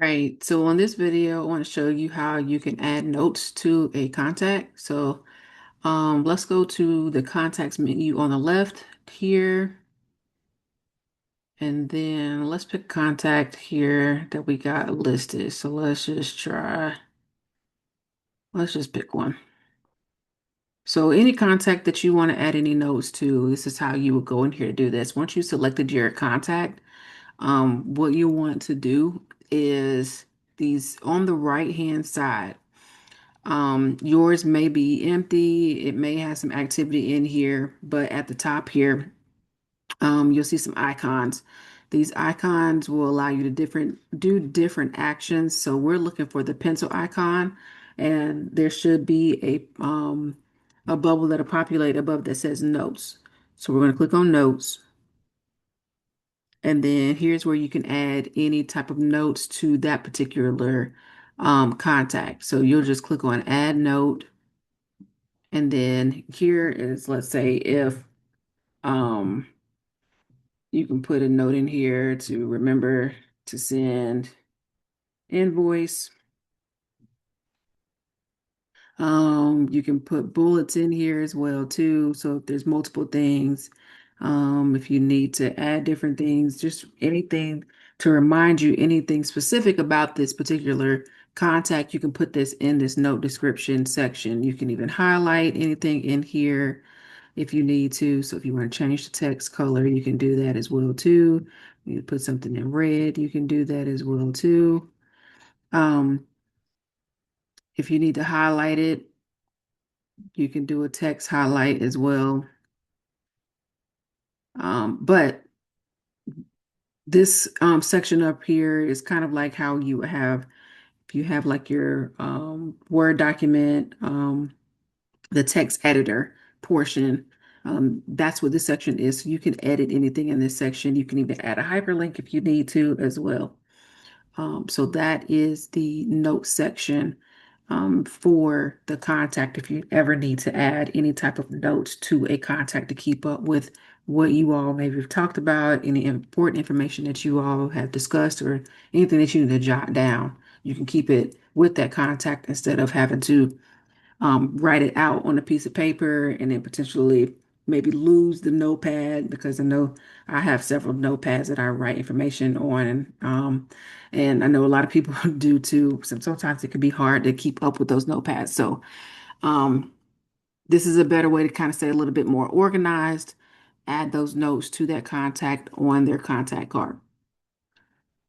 Right. So on this video, I want to show you how you can add notes to a contact. So let's go to the contacts menu on the left here, and then let's pick contact here that we got listed. So let's just pick one. So any contact that you want to add any notes to, this is how you would go in here to do this. Once you selected your contact, what you want to do is these on the right hand side. Yours may be empty. It may have some activity in here, but at the top here, you'll see some icons. These icons will allow you to do different actions. So we're looking for the pencil icon, and there should be a bubble that'll populate above that says notes. So we're going to click on notes. And then here's where you can add any type of notes to that particular contact. So you'll just click on add note. And then here is, let's say, if um, you can put a note in here to remember to send invoice. You can put bullets in here as well too. So if there's multiple things, if you need to add different things, just anything to remind you anything specific about this particular contact, you can put this in this note description section. You can even highlight anything in here if you need to. So if you want to change the text color, you can do that as well too. You put something in red, you can do that as well too. Um, if you need to highlight it, you can do a text highlight as well. But this section up here is kind of like how you would have, if you have like your Word document, the text editor portion. That's what this section is. So you can edit anything in this section. You can even add a hyperlink if you need to as well. So that is the note section for the contact if you ever need to add any type of notes to a contact to keep up with what you all maybe have talked about, any important information that you all have discussed, or anything that you need to jot down. You can keep it with that contact instead of having to write it out on a piece of paper and then potentially maybe lose the notepad, because I know I have several notepads that I write information on. And I know a lot of people do too. Sometimes it can be hard to keep up with those notepads. So um, this is a better way to kind of stay a little bit more organized, add those notes to that contact on their contact card.